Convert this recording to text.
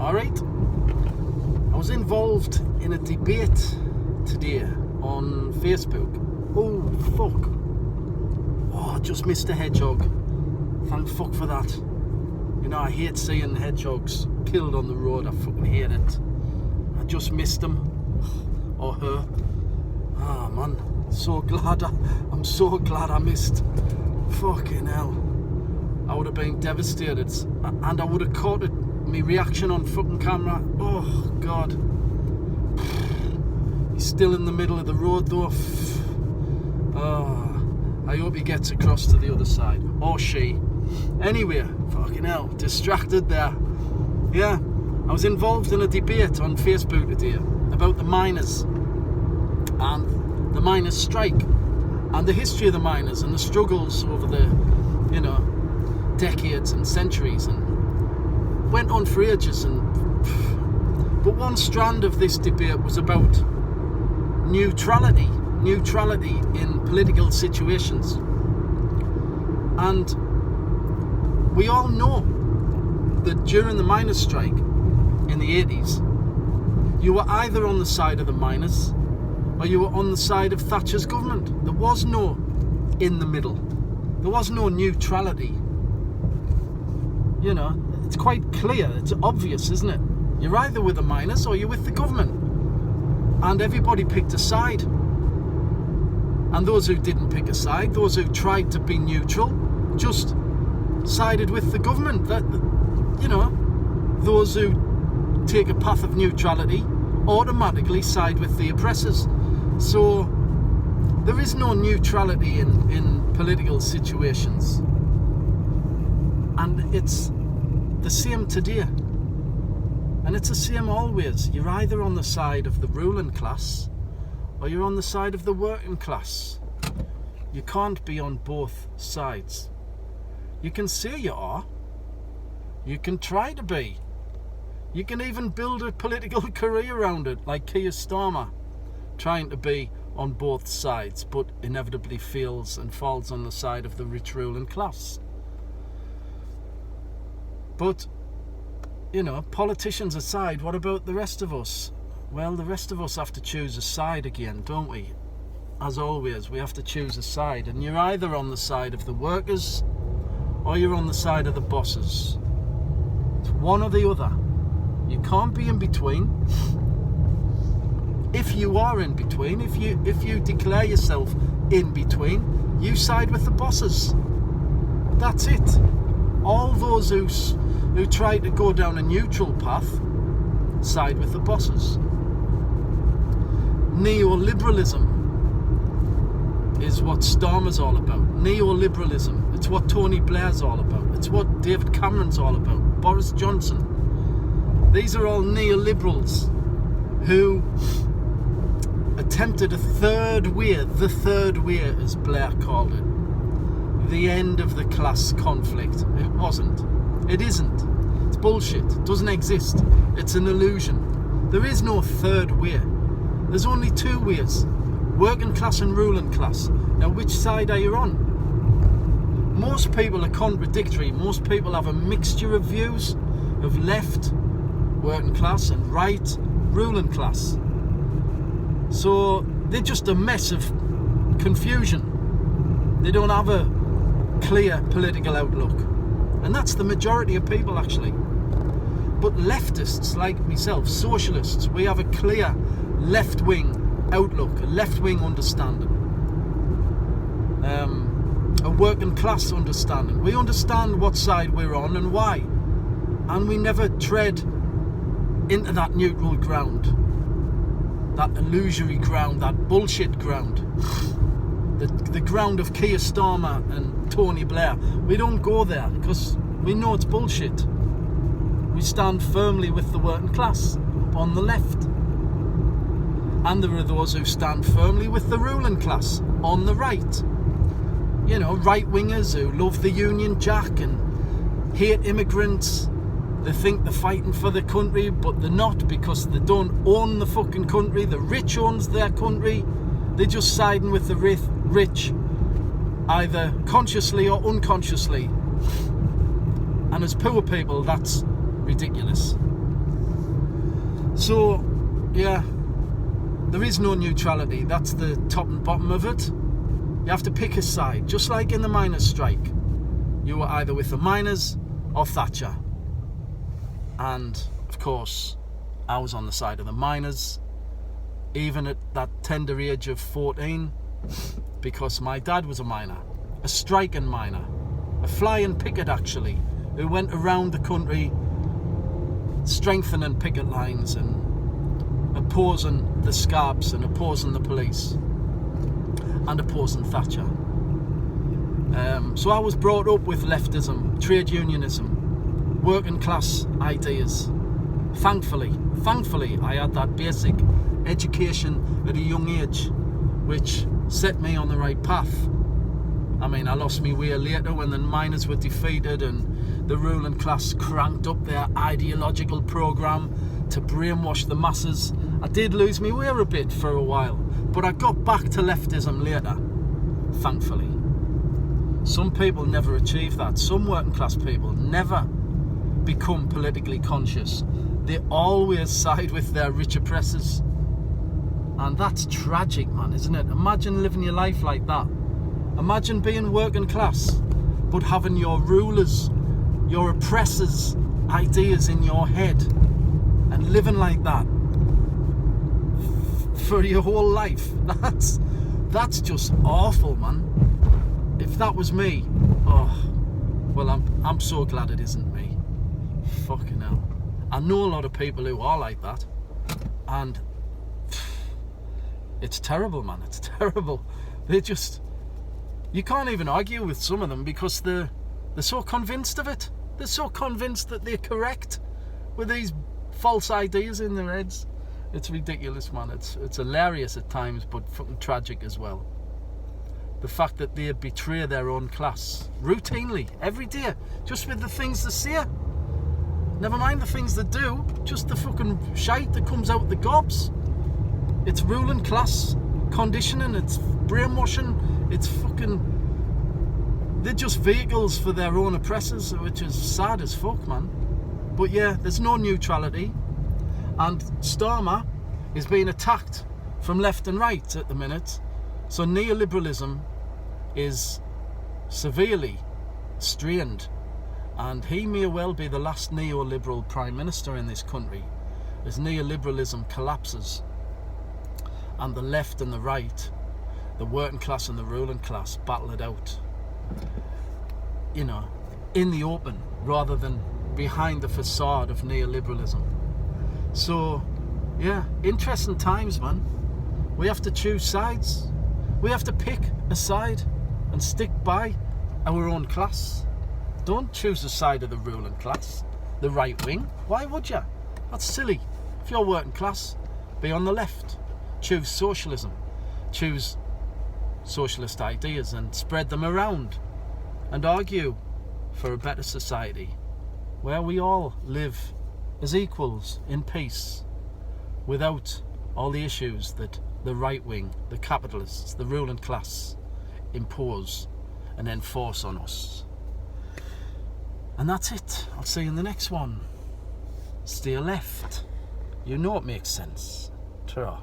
Alright? I was involved in a debate today on Facebook. Oh, fuck. Oh, I just missed a hedgehog. Thank fuck for that. You know, I hate seeing hedgehogs killed on the road. I fucking hate it. I just missed him. Or her. Ah, man. I'm so glad I missed. Fucking hell. I would have been devastated. And I would have caught it. My reaction on fucking camera. Oh, God. He's still in the middle of the road, though. Oh, I hope he gets across to the other side. Or she. Anyway, fucking hell. Distracted there. Yeah. I was involved in a debate on Facebook today about the miners and the miners' strike and the history of the miners and the struggles over the, you know, decades and centuries, and went on for ages. But one strand of this debate was about neutrality in political situations. And we all know that during the miners' strike in the 80s, you were either on the side of the miners or you were on the side of Thatcher's government. There was no in the middle. There was no neutrality. You know, it's quite clear, it's obvious, isn't it? You're either with the miners or you're with the government. And everybody picked a side. And those who didn't pick a side, those who tried to be neutral, just sided with the government. That, you know, those who take a path of neutrality automatically side with the oppressors. So there is no neutrality in political situations. And it's the same today. And it's the same always. You're either on the side of the ruling class or you're on the side of the working class. You can't be on both sides. You can say you are. You can try to be. You can even build a political career around it, like Keir Starmer, trying to be on both sides, but inevitably fails and falls on the side of the rich ruling class. But, you know, politicians aside, what about the rest of us? Well, the rest of us have to choose a side again, don't we? As always, we have to choose a side. And you're either on the side of the workers or you're on the side of the bosses. It's one or the other. You can't be in between. If you are in between, if you declare yourself in between, you side with the bosses. That's it. All those who try to go down a neutral path side with the bosses. Neoliberalism is what Starmer's all about. Neoliberalism. It's what Tony Blair's all about. It's what David Cameron's all about. Boris Johnson. These are all neoliberals who attempted a third way, the third way as Blair called it. The end of the class conflict. It wasn't. It isn't. It's bullshit. It doesn't exist. It's an illusion. There is no third way. There's only two ways. Working class and ruling class. Now, which side are you on? Most people are contradictory. Most people have a mixture of views of left, working class, and right, ruling class. So they're just a mess of confusion. They don't have a clear political outlook. And that's the majority of people, actually. But leftists like myself, socialists, we have a clear left-wing outlook, a left-wing understanding, a working class understanding. We understand what side we're on and why, and we never tread into that neutral ground, that illusory ground, that bullshit ground, the ground of Keir Starmer and Tony Blair. We don't go there because we know it's bullshit. We stand firmly with the working class on the left. And there are those who stand firmly with the ruling class on the right. You know, right-wingers who love the Union Jack and hate immigrants. They think they're fighting for the country, but they're not, because they don't own the fucking country. The rich owns their country. They're just siding with the rich, either consciously or unconsciously. And as poor people, that's ridiculous. So, yeah, there is no neutrality. That's the top and bottom of it. You have to pick a side, just like in the miners' strike. You were either with the miners or Thatcher. And, of course, I was on the side of the miners, even at that tender age of 14, because my dad was a miner, a striking miner, a flying picket actually, who went around the country strengthening picket lines and opposing the scabs and opposing the police and opposing Thatcher. So I was brought up with leftism, trade unionism, working class ideas. Thankfully, I had that basic education at a young age, which set me on the right path. I mean, I lost my way later when the miners were defeated and the ruling class cranked up their ideological programme to brainwash the masses. I did lose my way a bit for a while, but I got back to leftism later, thankfully. Some people never achieve that. Some working class people never become politically conscious. They always side with their rich oppressors. And that's tragic, man, isn't it? Imagine living your life like that. Imagine being working class, but having your rulers, your oppressors' ideas in your head and living like that for your whole life. That's just awful, man. If that was me, well, I'm so glad it isn't me. Fucking hell. I know a lot of people who are like that, and it's terrible, man. It's terrible. You can't even argue with some of them because they're so convinced of it. They're so convinced that they're correct with these false ideas in their heads. It's ridiculous, man. It's hilarious at times, but fucking tragic as well. The fact that they betray their own class routinely, every day, just with the things they say. Never mind the things they do, just the fucking shite that comes out the gobs. It's ruling class conditioning, it's brainwashing, it's fucking... They're just vehicles for their own oppressors, which is sad as fuck, man. But yeah, there's no neutrality. And Starmer is being attacked from left and right at the minute. So neoliberalism is severely strained. And he may well be the last neoliberal prime minister in this country as neoliberalism collapses. And the left and the right, the working class and the ruling class, battle it out. You know, in the open, rather than behind the facade of neoliberalism. So, yeah, interesting times, man. We have to choose sides. We have to pick a side and stick by our own class. Don't choose the side of the ruling class, the right wing. Why would you? That's silly. If you're working class, be on the left. Choose socialism. Choose socialist ideas and spread them around and argue for a better society where we all live as equals in peace without all the issues that the right wing, the capitalists, the ruling class impose and enforce on us. And that's it. I'll see you in the next one. Stay left. You know it makes sense. Ta-ra.